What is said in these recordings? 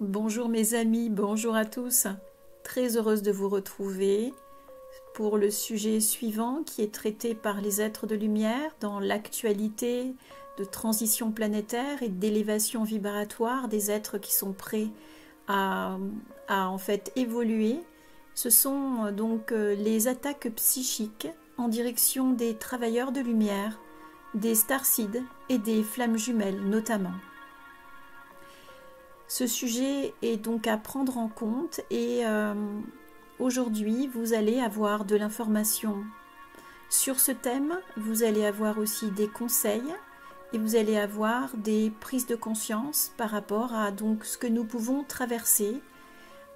Bonjour mes amis, bonjour à tous. Très heureuse de vous retrouver pour le sujet suivant qui est traité par les êtres de lumière dans l'actualité de transition planétaire et d'élévation vibratoire des êtres qui sont prêts à en fait évoluer. Ce sont donc les attaques psychiques en direction des travailleurs de lumière, des starseeds et des flammes jumelles notamment. Ce sujet est donc à prendre en compte et aujourd'hui vous allez avoir de l'information sur ce thème, vous allez avoir aussi des conseils et vous allez avoir des prises de conscience par rapport à donc ce que nous pouvons traverser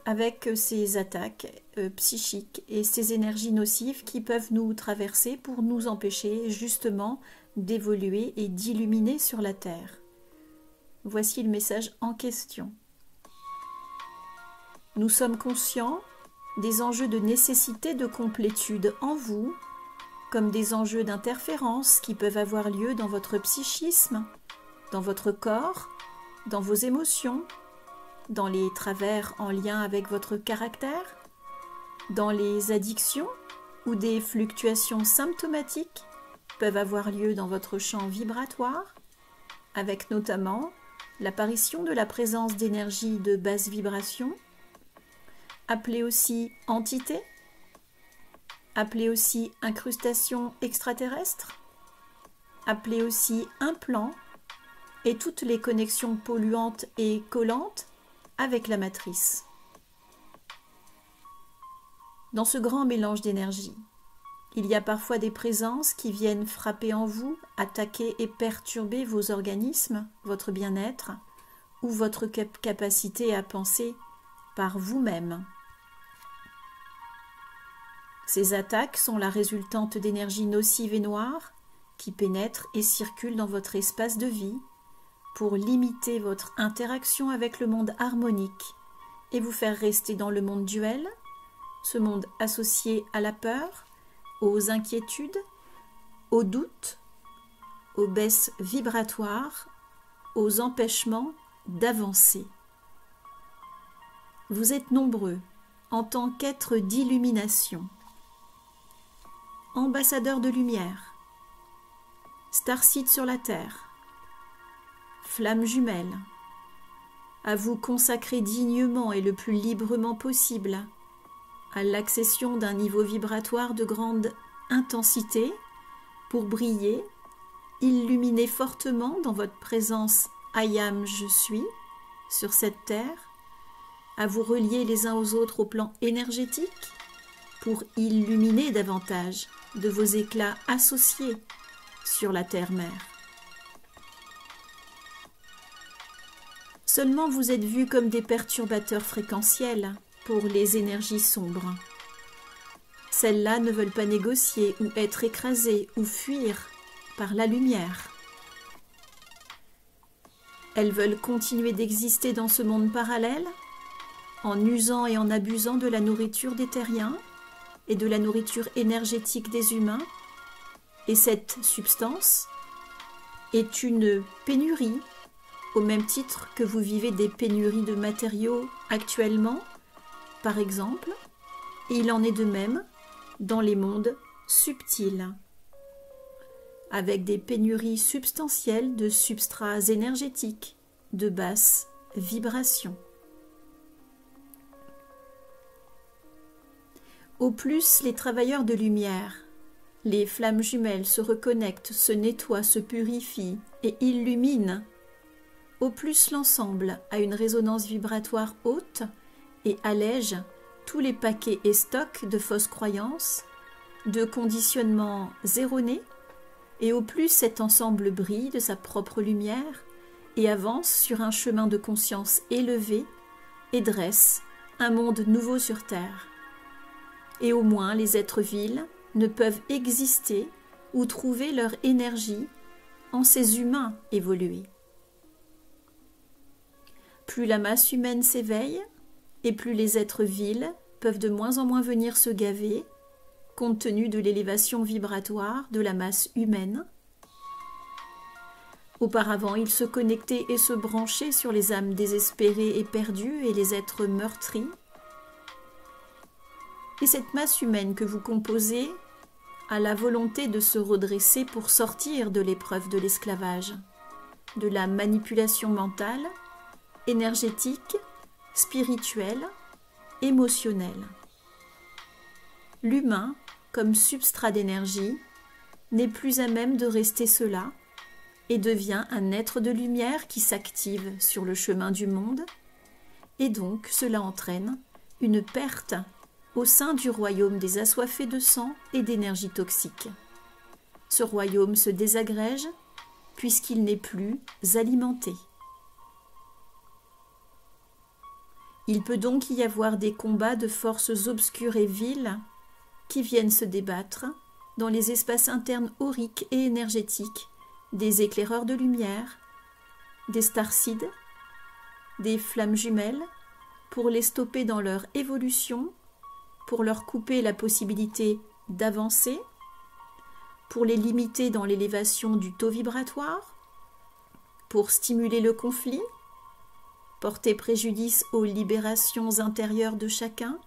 avec ces attaques psychiques et ces énergies nocives qui peuvent nous traverser pour nous empêcher justement d'évoluer et d'illuminer sur la Terre. Voici le message en question. Nous sommes conscients des enjeux de nécessité de complétude en vous, comme des enjeux d'interférence qui peuvent avoir lieu dans votre psychisme, dans votre corps, dans vos émotions, dans les travers en lien avec votre caractère, dans les addictions ou des fluctuations symptomatiques peuvent avoir lieu dans votre champ vibratoire, avec notamment l'apparition de la présence d'énergie de basse vibration, appelée aussi entité, appelée aussi incrustation extraterrestre, appelée aussi implant, et toutes les connexions polluantes et collantes avec la matrice. Dans ce grand mélange d'énergie, il y a parfois des présences qui viennent frapper en vous, attaquer et perturber vos organismes, votre bien-être ou votre capacité à penser par vous-même. Ces attaques sont la résultante d'énergies nocives et noires qui pénètrent et circulent dans votre espace de vie pour limiter votre interaction avec le monde harmonique et vous faire rester dans le monde duel, ce monde associé à la peur, aux inquiétudes, aux doutes, aux baisses vibratoires, aux empêchements d'avancer. Vous êtes nombreux en tant qu'êtres d'illumination, ambassadeurs de lumière, starseeds sur la terre, flammes jumelles, à vous consacrer dignement et le plus librement possible à l'accession d'un niveau vibratoire de grande intensité pour briller, illuminer fortement dans votre présence I am, je suis, sur cette terre, à vous relier les uns aux autres au plan énergétique pour illuminer davantage de vos éclats associés sur la terre-mère. Seulement vous êtes vus comme des perturbateurs fréquentiels pour les énergies sombres. Celles-là ne veulent pas négocier ou être écrasées ou fuir par la lumière. Elles veulent continuer d'exister dans ce monde parallèle en usant et en abusant de la nourriture des terriens et de la nourriture énergétique des humains. Et cette substance est une pénurie, au même titre que vous vivez des pénuries de matériaux actuellement, par exemple, et il en est de même dans les mondes subtils, avec des pénuries substantielles de substrats énergétiques de basse vibration. Au plus, les travailleurs de lumière, les flammes jumelles se reconnectent, se nettoient, se purifient et illuminent, au plus l'ensemble a une résonance vibratoire haute et allège tous les paquets et stocks de fausses croyances, de conditionnements erronés, et au plus cet ensemble brille de sa propre lumière et avance sur un chemin de conscience élevé et dresse un monde nouveau sur terre. Et au moins les êtres vils ne peuvent exister ou trouver leur énergie en ces humains évolués. Plus la masse humaine s'éveille, et plus les êtres vils peuvent de moins en moins venir se gaver, compte tenu de l'élévation vibratoire de la masse humaine, Auparavant, il se connectait et se branchait sur les âmes désespérées et perdues et les êtres meurtris. Et cette masse humaine que vous composez a la volonté de se redresser pour sortir de l'épreuve de l'esclavage, de la manipulation mentale, énergétique, spirituelle, émotionnelle. L'humain, comme substrat d'énergie, n'est plus à même de rester cela et devient un être de lumière qui s'active sur le chemin du monde, et donc cela entraîne une perte au sein du royaume des assoiffés de sang et d'énergie toxique. Ce royaume se désagrège puisqu'il n'est plus alimenté. Il peut donc y avoir des combats de forces obscures et viles qui viennent se débattre dans les espaces internes auriques et énergétiques des éclaireurs de lumière, des starcides, des flammes jumelles, pour les stopper dans leur évolution, pour leur couper la possibilité d'avancer, pour les limiter dans l'élévation du taux vibratoire, pour stimuler le conflit, porter préjudice aux libérations intérieures de chacun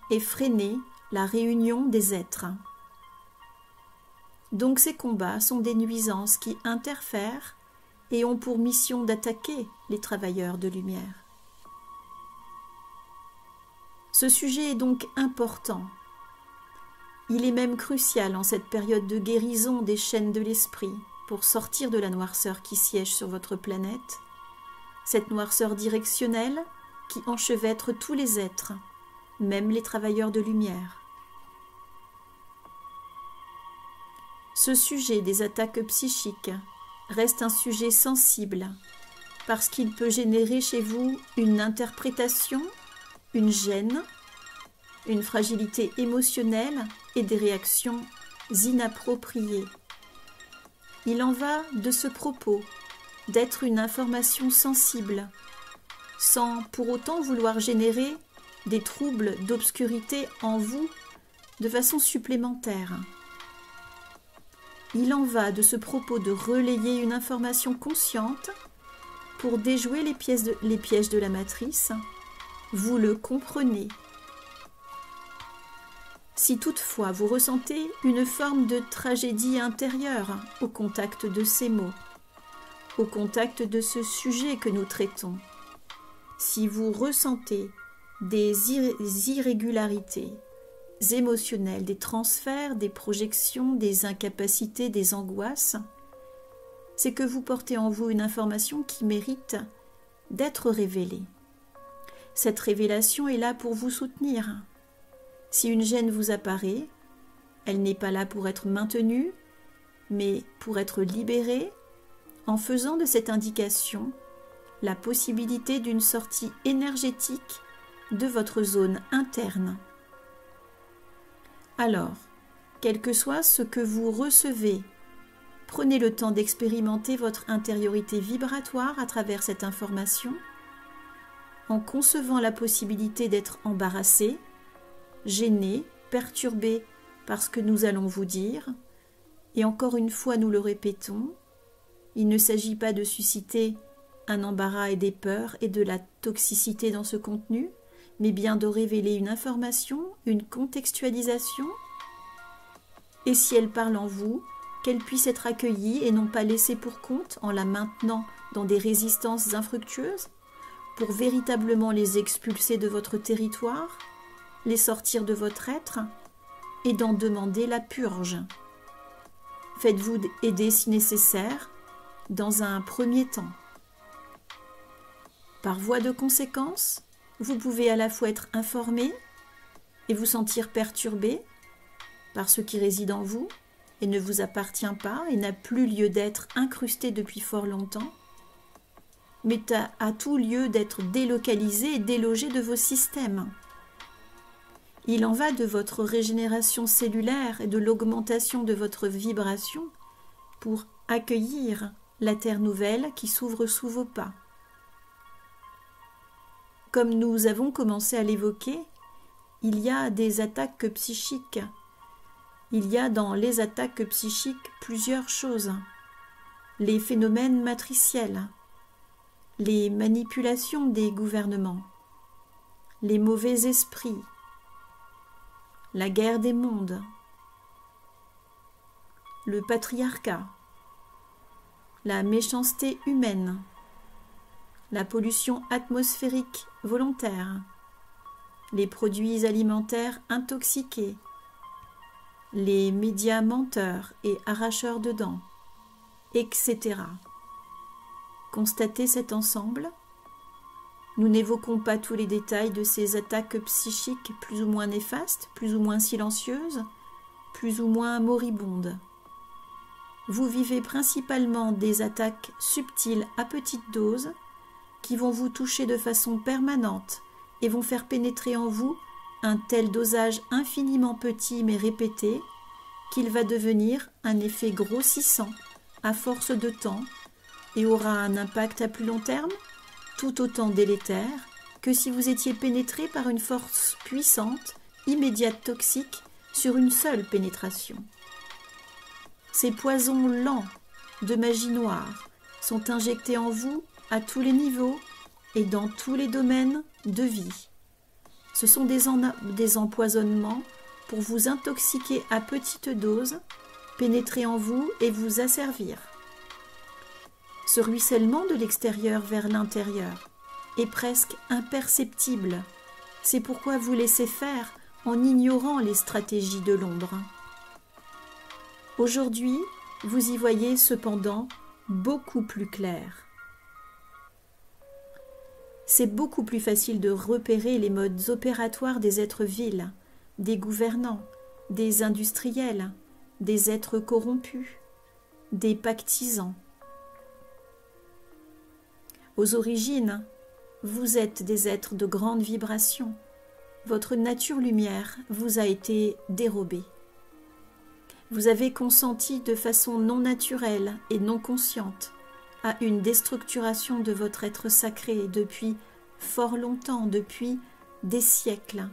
et freiner la réunion des êtres. Donc ces combats sont des nuisances qui interfèrent et ont pour mission d'attaquer les travailleurs de lumière. Ce sujet est donc important. Il est même crucial en cette période de guérison des chaînes de l'esprit pour sortir de la noirceur qui siège sur votre planète, cette noirceur directionnelle qui enchevêtre tous les êtres, même les travailleurs de lumière. Ce sujet des attaques psychiques reste un sujet sensible parce qu'il peut générer chez vous une interprétation, une gêne, une fragilité émotionnelle et des réactions inappropriées. Il en va de ce propos d'être une information sensible, sans pour autant vouloir générer des troubles d'obscurité en vous de façon supplémentaire. Il en va de ce propos de relayer une information consciente pour déjouer les pièges de la matrice. Vous le comprenez. Si toutefois vous ressentez une forme de tragédie intérieure au contact de ces mots, au contact de ce sujet que nous traitons, si vous ressentez des irrégularités émotionnelles, des transferts, des projections, des incapacités, des angoisses, c'est que vous portez en vous une information qui mérite d'être révélée. Cette révélation est là pour vous soutenir. Si une gêne vous apparaît, elle n'est pas là pour être maintenue, mais pour être libérée, en faisant de cette indication la possibilité d'une sortie énergétique de votre zone interne. Alors, quel que soit ce que vous recevez, prenez le temps d'expérimenter votre intériorité vibratoire à travers cette information, en concevant la possibilité d'être embarrassé, gêné, perturbé par ce que nous allons vous dire, et encore une fois nous le répétons, il ne s'agit pas de susciter un embarras et des peurs et de la toxicité dans ce contenu, mais bien de révéler une information, une contextualisation, et si elle parle en vous, qu'elle puisse être accueillie et non pas laissée pour compte en la maintenant dans des résistances infructueuses, pour véritablement les expulser de votre territoire, les sortir de votre être et d'en demander la purge. Faites-vous aider si nécessaire dans un premier temps. Par voie de conséquence, vous pouvez à la fois être informé et vous sentir perturbé par ce qui réside en vous et ne vous appartient pas et n'a plus lieu d'être incrusté depuis fort longtemps, mais a tout lieu d'être délocalisé et délogé de vos systèmes. Il en va de votre régénération cellulaire et de l'augmentation de votre vibration pour accueillir la terre nouvelle qui s'ouvre sous vos pas. Comme nous avons commencé à l'évoquer, il y a des attaques psychiques. Il y a dans les attaques psychiques plusieurs choses. les phénomènes matriciels, les manipulations des gouvernements, les mauvais esprits, la guerre des mondes, le patriarcat, la méchanceté humaine, la pollution atmosphérique volontaire, les produits alimentaires intoxiqués, les médias menteurs et arracheurs de dents, etc. Constatez cet ensemble. Nous n'évoquons pas tous les détails de ces attaques psychiques plus ou moins néfastes, plus ou moins silencieuses, plus ou moins moribondes. Vous vivez principalement des attaques subtiles à petite dose qui vont vous toucher de façon permanente et vont faire pénétrer en vous un tel dosage infiniment petit mais répété qu'il va devenir un effet grossissant à force de temps et aura un impact à plus long terme tout autant délétère que si vous étiez pénétré par une force puissante, immédiate, toxique sur une seule pénétration. Ces poisons lents de magie noire sont injectés en vous à tous les niveaux et dans tous les domaines de vie. Ce sont des empoisonnements pour vous intoxiquer à petite dose, pénétrer en vous et vous asservir. Ce ruissellement de l'extérieur vers l'intérieur est presque imperceptible. C'est pourquoi vous laissez faire en ignorant les stratégies de l'ombre. Aujourd'hui, vous y voyez cependant beaucoup plus clair. C'est beaucoup plus facile de repérer les modes opératoires des êtres vils, des gouvernants, des industriels, des êtres corrompus, des pactisans. Aux origines, vous êtes des êtres de grande vibration. Votre nature lumière vous a été dérobée. Vous avez consenti de façon non naturelle et non consciente à une déstructuration de votre être sacré depuis fort longtemps, depuis des siècles.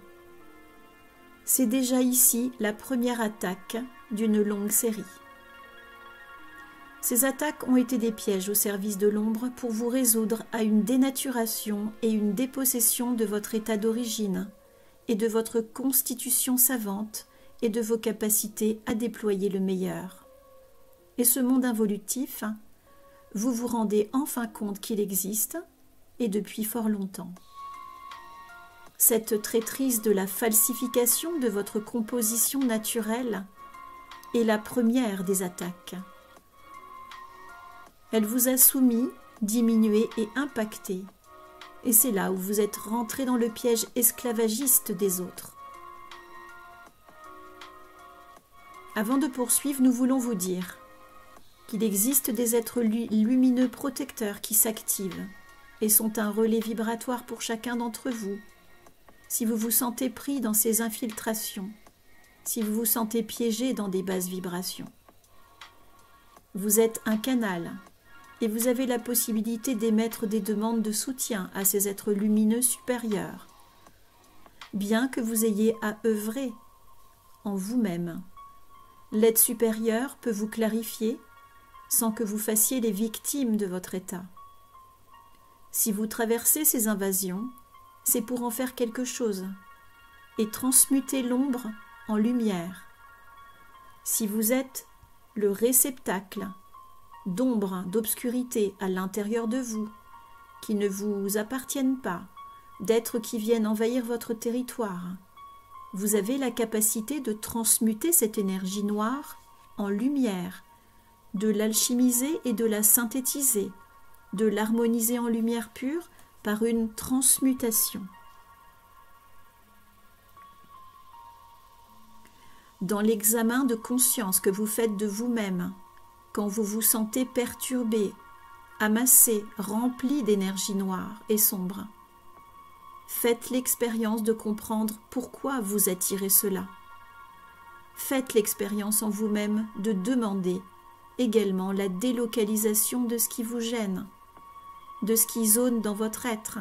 C'est déjà ici la première attaque d'une longue série. Ces attaques ont été des pièges au service de l'ombre pour vous résoudre à une dénaturation et une dépossession de votre état d'origine et de votre constitution savante et de vos capacités à déployer le meilleur. Et ce monde involutif, vous vous rendez enfin compte qu'il existe, et depuis fort longtemps. Cette traîtrise de la falsification de votre composition naturelle est la première des attaques. Elle vous a soumis, diminué et impacté, et c'est là où vous êtes rentré dans le piège esclavagiste des autres. Avant de poursuivre, nous voulons vous dire qu'il existe des êtres lumineux protecteurs qui s'activent et sont un relais vibratoire pour chacun d'entre vous. Si vous vous sentez pris dans ces infiltrations, si vous vous sentez piégé dans des basses vibrations, vous êtes un canal et vous avez la possibilité d'émettre des demandes de soutien à ces êtres lumineux supérieurs, bien que vous ayez à œuvrer en vous-même. L'aide supérieure peut vous clarifier sans que vous fassiez les victimes de votre état. Si vous traversez ces invasions, c'est pour en faire quelque chose et transmuter l'ombre en lumière. Si vous êtes le réceptacle d'ombre, d'obscurité à l'intérieur de vous, qui ne vous appartiennent pas, d'êtres qui viennent envahir votre territoire, vous avez la capacité de transmuter cette énergie noire en lumière, de l'alchimiser et de la synthétiser, de l'harmoniser en lumière pure par une transmutation. Dans l'examen de conscience que vous faites de vous-même, quand vous vous sentez perturbé, amassé, rempli d'énergie noire et sombre, faites l'expérience de comprendre pourquoi vous attirez cela. Faites l'expérience en vous-même de demander également la délocalisation de ce qui vous gêne, de ce qui zone dans votre être,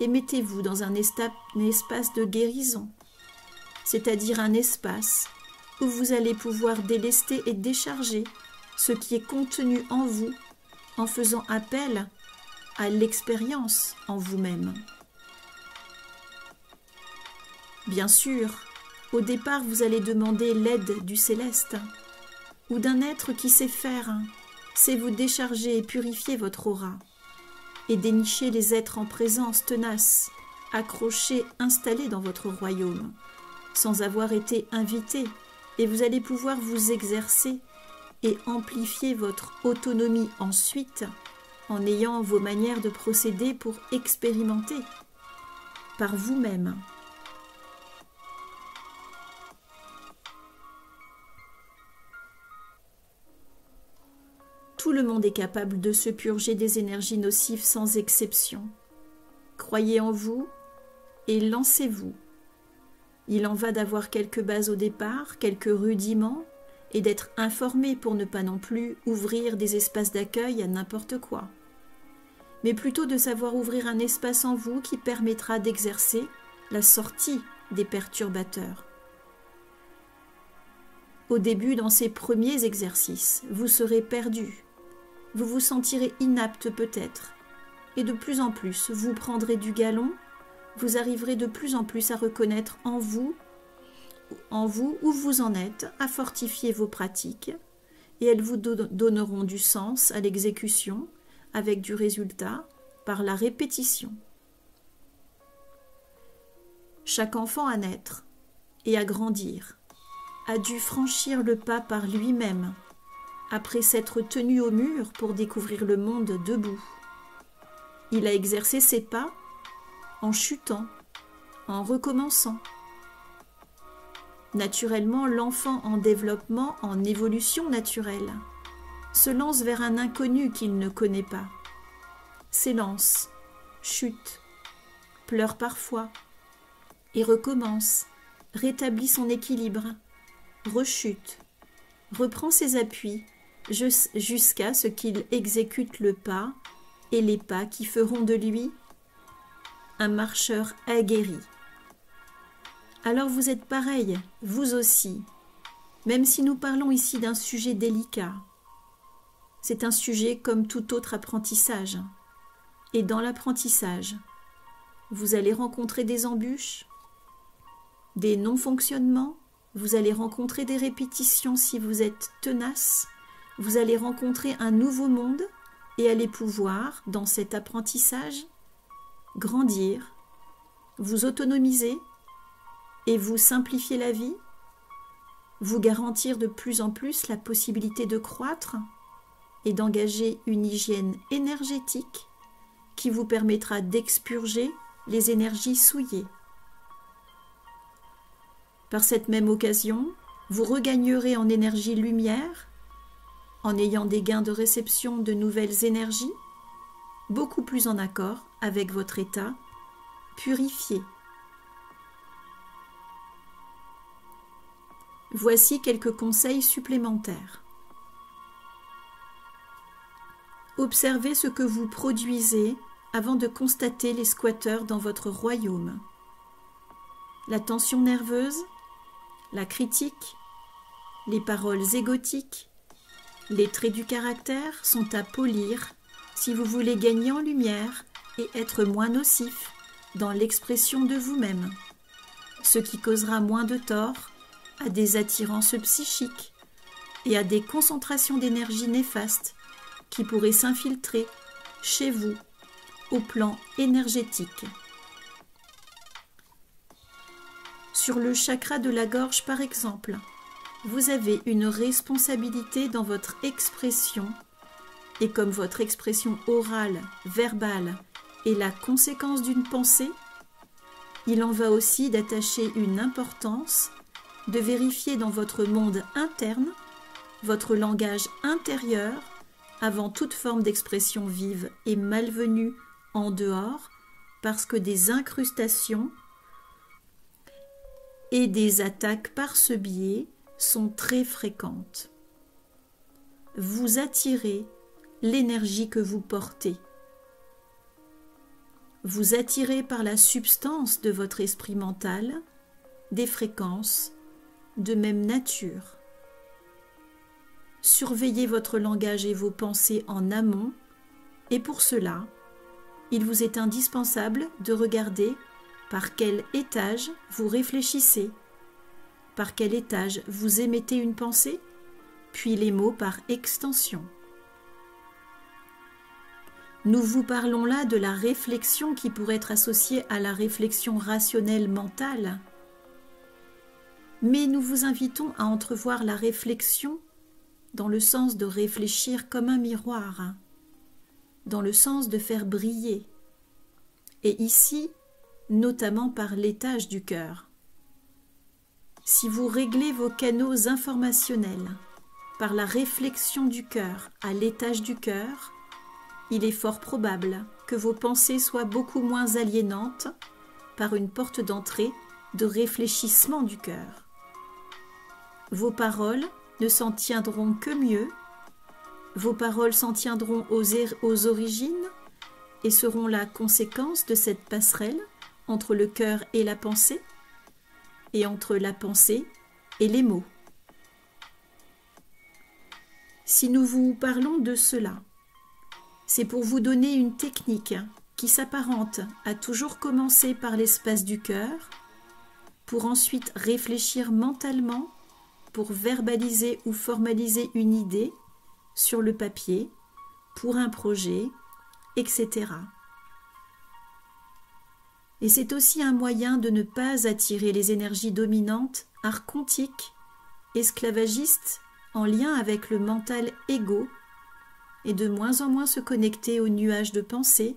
et mettez-vous dans un espace de guérison, c'est-à-dire un espace où vous allez pouvoir délester et décharger ce qui est contenu en vous en faisant appel à l'expérience en vous-même. Bien sûr, au départ, vous allez demander l'aide du céleste ou d'un être qui sait faire, sait vous décharger et purifier votre aura et dénicher les êtres en présence tenaces, accrochés, installés dans votre royaume, sans avoir été invités, et vous allez pouvoir vous exercer et amplifier votre autonomie ensuite en ayant vos manières de procéder pour expérimenter par vous-même. Tout le monde est capable de se purger des énergies nocives sans exception. Croyez en vous et lancez-vous. Il en va d'avoir quelques bases au départ, quelques rudiments, et d'être informé pour ne pas non plus ouvrir des espaces d'accueil à n'importe quoi, mais plutôt de savoir ouvrir un espace en vous qui permettra d'exercer la sortie des perturbateurs. Au début, dans ces premiers exercices, vous serez perdu, vous vous sentirez inapte peut-être, et de plus en plus, vous prendrez du galon, vous arriverez de plus en plus à reconnaître en vous où vous en êtes, à fortifier vos pratiques, et elles vous donneront du sens à l'exécution, avec du résultat, par la répétition. Chaque enfant à naître et à grandir a dû franchir le pas par lui-même, après s'être tenu au mur pour découvrir le monde debout. Il a exercé ses pas en chutant, en recommençant. Naturellement, l'enfant en développement, en évolution naturelle, se lance vers un inconnu qu'il ne connaît pas, s'élance, chute, pleure parfois, et recommence, rétablit son équilibre, rechute, reprend ses appuis, jusqu'à ce qu'il exécute le pas et les pas qui feront de lui un marcheur aguerri. Alors vous êtes pareil, vous aussi, même si nous parlons ici d'un sujet délicat. C'est un sujet comme tout autre apprentissage. Et dans l'apprentissage, vous allez rencontrer des embûches, des non-fonctionnements, vous allez rencontrer des répétitions si vous êtes tenace, vous allez rencontrer un nouveau monde et allez pouvoir, dans cet apprentissage, grandir, vous autonomiser, et vous simplifier la vie, vous garantir de plus en plus la possibilité de croître et d'engager une hygiène énergétique qui vous permettra d'expurger les énergies souillées. Par cette même occasion, vous regagnerez en énergie lumière, en ayant des gains de réception de nouvelles énergies, beaucoup plus en accord avec votre état purifié. Voici quelques conseils supplémentaires. Observez ce que vous produisez avant de constater les squatteurs dans votre royaume. La tension nerveuse, la critique, les paroles égotiques, les traits du caractère sont à polir si vous voulez gagner en lumière et être moins nocif dans l'expression de vous-même, ce qui causera moins de tort à des attirances psychiques et à des concentrations d'énergie néfastes qui pourraient s'infiltrer chez vous au plan énergétique. Sur le chakra de la gorge, par exemple, vous avez une responsabilité dans votre expression, et comme votre expression orale, verbale est la conséquence d'une pensée, il en va aussi d'attacher une importance, de vérifier dans votre monde interne, votre langage intérieur, avant toute forme d'expression vive et malvenue en dehors, parce que des incrustations et des attaques par ce biais sont très fréquentes. Vous attirez l'énergie que vous portez. Vous attirez par la substance de votre esprit mental des fréquences de même nature. surveillez votre langage et vos pensées en amont, et pour cela, il vous est indispensable de regarder par quel étage vous réfléchissez, par quel étage vous émettez une pensée, puis les mots par extension. Nous vous parlons là de la réflexion qui pourrait être associée à la réflexion rationnelle mentale, mais nous vous invitons à entrevoir la réflexion dans le sens de réfléchir comme un miroir, dans le sens de faire briller, et ici, notamment par l'étage du cœur. Si vous réglez vos canaux informationnels par la réflexion du cœur à l'étage du cœur, il est fort probable que vos pensées soient beaucoup moins aliénantes par une porte d'entrée de réfléchissement du cœur. Vos paroles ne s'en tiendront que mieux, vos paroles s'en tiendront aux origines et seront la conséquence de cette passerelle entre le cœur et la pensée, et entre la pensée et les mots. Si nous vous parlons de cela, c'est pour vous donner une technique qui s'apparente à toujours commencer par l'espace du cœur, pour ensuite réfléchir mentalement, pour verbaliser ou formaliser une idée sur le papier, pour un projet, etc. Et c'est aussi un moyen de ne pas attirer les énergies dominantes, archontiques, esclavagistes, en lien avec le mental égo, et de moins en moins se connecter aux nuages de pensée,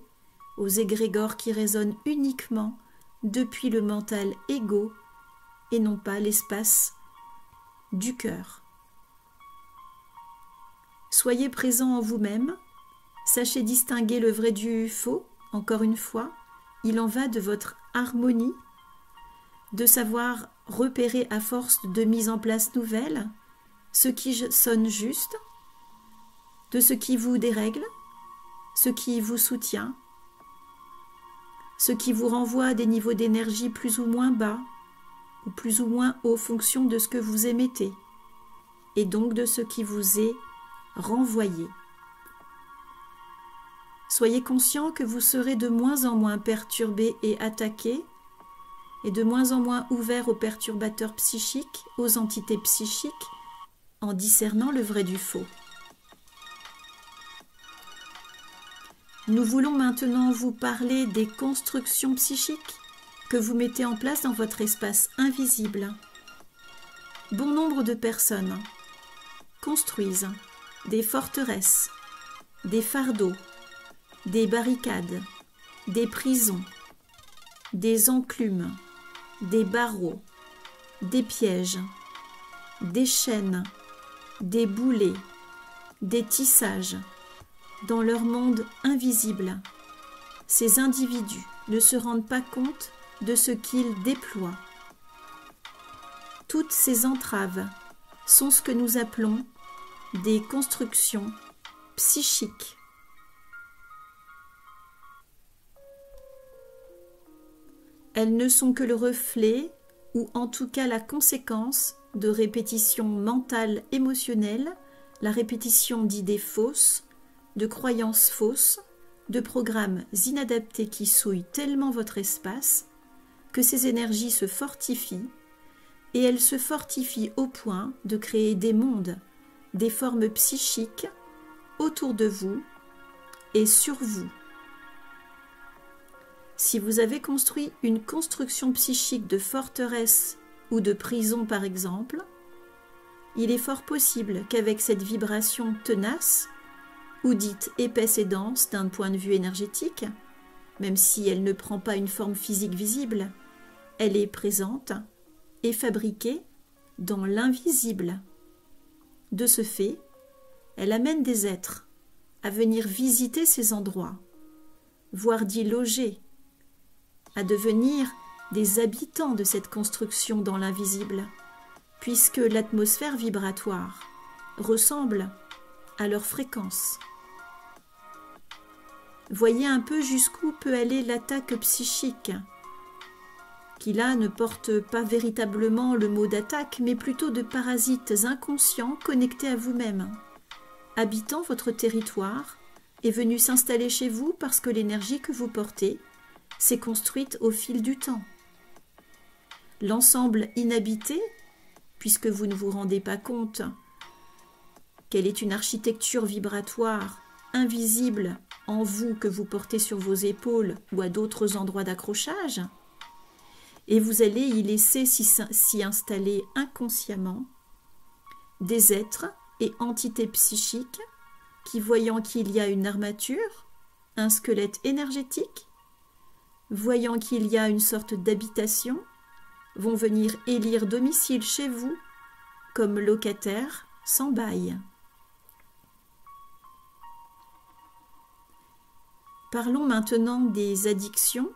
aux égrégores qui résonnent uniquement depuis le mental égo et non pas l'espace du cœur. Soyez présent en vous-même, sachez distinguer le vrai du faux, encore une fois, il en va de votre harmonie, de savoir repérer à force de mise en place nouvelle ce qui sonne juste, de ce qui vous dérègle, ce qui vous soutient, ce qui vous renvoie à des niveaux d'énergie plus ou moins bas ou plus ou moins hauts fonction de ce que vous émettez et donc de ce qui vous est renvoyé. Soyez conscient que vous serez de moins en moins perturbé et attaqué et de moins en moins ouvert aux perturbateurs psychiques, aux entités psychiques, en discernant le vrai du faux. Nous voulons maintenant vous parler des constructions psychiques que vous mettez en place dans votre espace invisible. Bon nombre de personnes construisent des forteresses, des fardeaux, des barricades, des prisons, des enclumes, des barreaux, des pièges, des chaînes, des boulets, des tissages, dans leur monde invisible. Ces individus ne se rendent pas compte de ce qu'ils déploient. Toutes ces entraves sont ce que nous appelons des constructions psychiques. Elles ne sont que le reflet, ou en tout cas la conséquence, de répétitions mentales émotionnelles, la répétition d'idées fausses, de croyances fausses, de programmes inadaptés qui souillent tellement votre espace que ces énergies se fortifient, et elles se fortifient au point de créer des mondes, des formes psychiques autour de vous et sur vous. Si vous avez construit une construction psychique de forteresse ou de prison par exemple, il est fort possible qu'avec cette vibration tenace, ou dite épaisse et dense d'un point de vue énergétique, même si elle ne prend pas une forme physique visible, elle est présente et fabriquée dans l'invisible. De ce fait, elle amène des êtres à venir visiter ces endroits, voire d'y loger, à devenir des habitants de cette construction dans l'invisible, puisque l'atmosphère vibratoire ressemble à leur fréquence. Voyez un peu jusqu'où peut aller l'attaque psychique qui là ne porte pas véritablement le mot d'attaque, mais plutôt de parasites inconscients connectés à vous-même, habitant votre territoire et venus s'installer chez vous parce que l'énergie que vous portez s'est construite au fil du temps. L'ensemble inhabité, puisque vous ne vous rendez pas compte qu'elle est une architecture vibratoire invisible en vous que vous portez sur vos épaules ou à d'autres endroits d'accrochage, et vous allez y laisser s'y installer inconsciemment des êtres et entités psychiques qui, voyant qu'il y a une armature, un squelette énergétique, voyant qu'il y a une sorte d'habitation, vont venir élire domicile chez vous comme locataires sans bail. Parlons maintenant des addictions.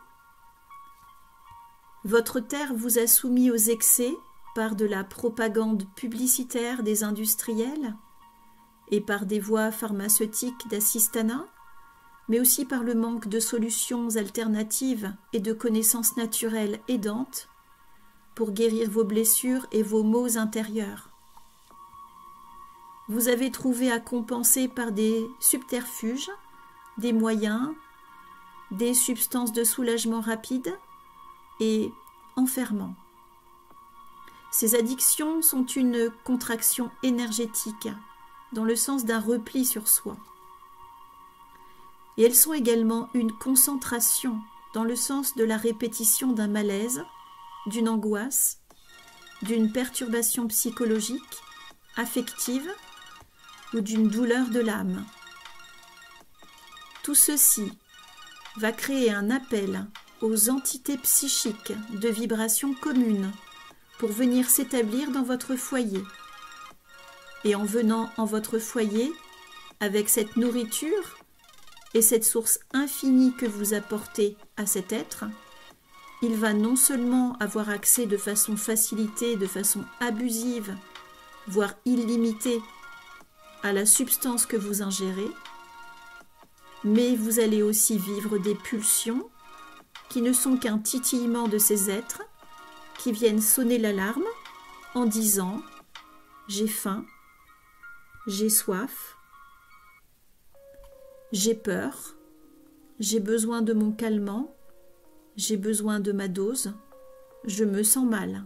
Votre terre vous a soumis aux excès par de la propagande publicitaire des industriels et par des voies pharmaceutiques d'assistanat, mais aussi par le manque de solutions alternatives et de connaissances naturelles aidantes pour guérir vos blessures et vos maux intérieurs. Vous avez trouvé à compenser par des subterfuges, des moyens, des substances de soulagement rapide et enfermant. Ces addictions sont une contraction énergétique dans le sens d'un repli sur soi. Et elles sont également une concentration dans le sens de la répétition d'un malaise, d'une angoisse, d'une perturbation psychologique, affective ou d'une douleur de l'âme. Tout ceci va créer un appel aux entités psychiques de vibration commune pour venir s'établir dans votre foyer. Et en venant en votre foyer, avec cette nourriture et cette source infinie que vous apportez à cet être, il va non seulement avoir accès de façon facilitée, de façon abusive, voire illimitée, à la substance que vous ingérez, mais vous allez aussi vivre des pulsions qui ne sont qu'un titillement de ces êtres qui viennent sonner l'alarme en disant « j'ai faim, j'ai soif, j'ai peur, j'ai besoin de mon calmant, j'ai besoin de ma dose, je me sens mal. »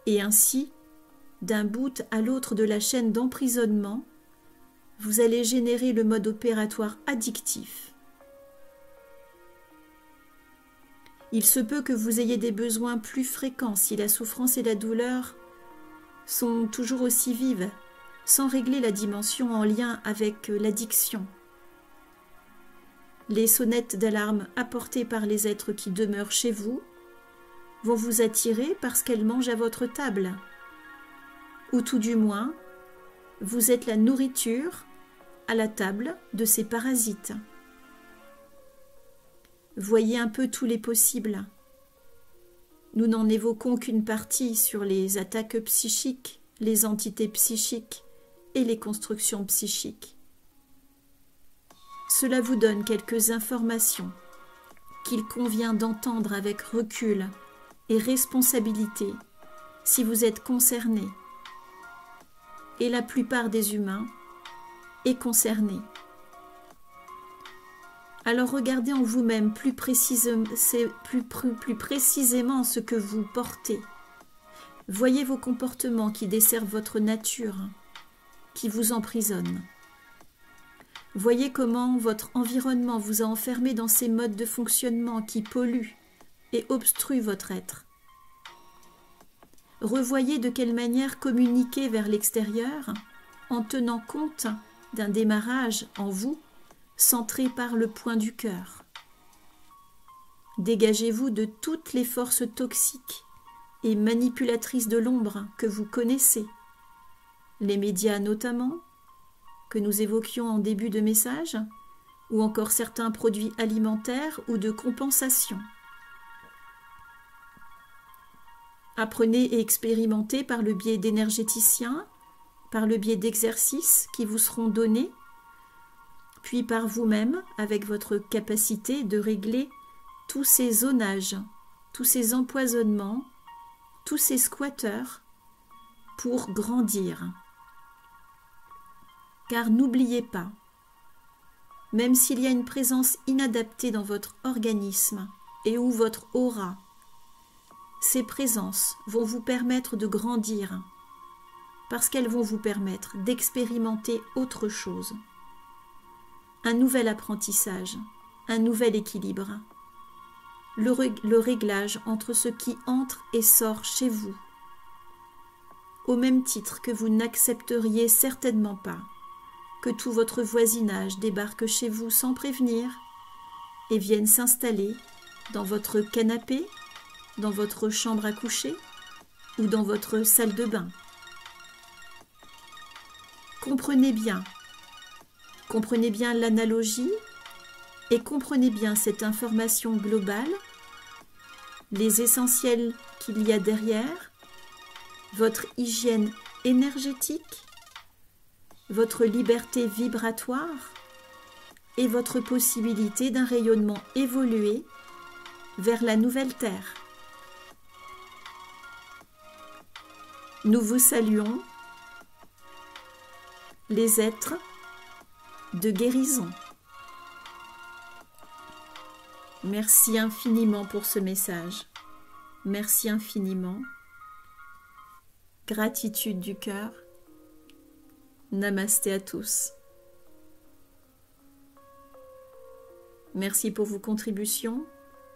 Et ainsi, d'un bout à l'autre de la chaîne d'emprisonnement, vous allez générer le mode opératoire addictif. Il se peut que vous ayez des besoins plus fréquents si la souffrance et la douleur sont toujours aussi vives, sans régler la dimension en lien avec l'addiction. Les sonnettes d'alarme apportées par les êtres qui demeurent chez vous vont vous attirer parce qu'elles mangent à votre table. Ou tout du moins, vous êtes la nourriture à la table de ces parasites. Voyez un peu tous les possibles. Nous n'en évoquons qu'une partie sur les attaques psychiques, les entités psychiques et les constructions psychiques. Cela vous donne quelques informations qu'il convient d'entendre avec recul et responsabilité si vous êtes concerné. Et la plupart des humains est concerné. Alors regardez en vous-même plus précisément ce que vous portez. Voyez vos comportements qui desservent votre nature, qui vous emprisonnent. Voyez comment votre environnement vous a enfermé dans ces modes de fonctionnement qui polluent et obstruent votre être. Revoyez de quelle manière communiquer vers l'extérieur en tenant compte d'un démarrage en vous centré par le point du cœur. Dégagez-vous de toutes les forces toxiques et manipulatrices de l'ombre que vous connaissez, les médias notamment, que nous évoquions en début de message, ou encore certains produits alimentaires ou de compensation. Apprenez et expérimentez par le biais d'énergéticiens, par le biais d'exercices qui vous seront donnés, puis par vous-même avec votre capacité de régler tous ces zonages, tous ces empoisonnements, tous ces squatteurs pour grandir. Car n'oubliez pas, même s'il y a une présence inadaptée dans votre organisme et ou votre aura, ces présences vont vous permettre de grandir parce qu'elles vont vous permettre d'expérimenter autre chose. Un nouvel apprentissage, un nouvel équilibre, le réglage entre ce qui entre et sort chez vous, au même titre que vous n'accepteriez certainement pas que tout votre voisinage débarque chez vous sans prévenir et vienne s'installer dans votre canapé, dans votre chambre à coucher ou dans votre salle de bain. Comprenez bien l'analogie et comprenez bien cette information globale, les essentiels qu'il y a derrière, votre hygiène énergétique, votre liberté vibratoire et votre possibilité d'un rayonnement évolué vers la nouvelle Terre. Nous vous saluons, les êtres de guérison. Merci infiniment pour ce message. Merci infiniment. Gratitude du cœur. Namasté à tous. Merci pour vos contributions.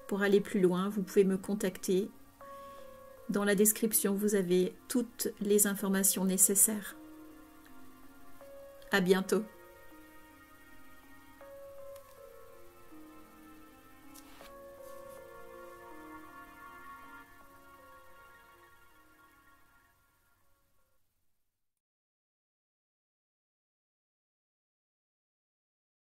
Pour aller plus loin, vous pouvez me contacter. Dans la description, vous avez toutes les informations nécessaires. À bientôt.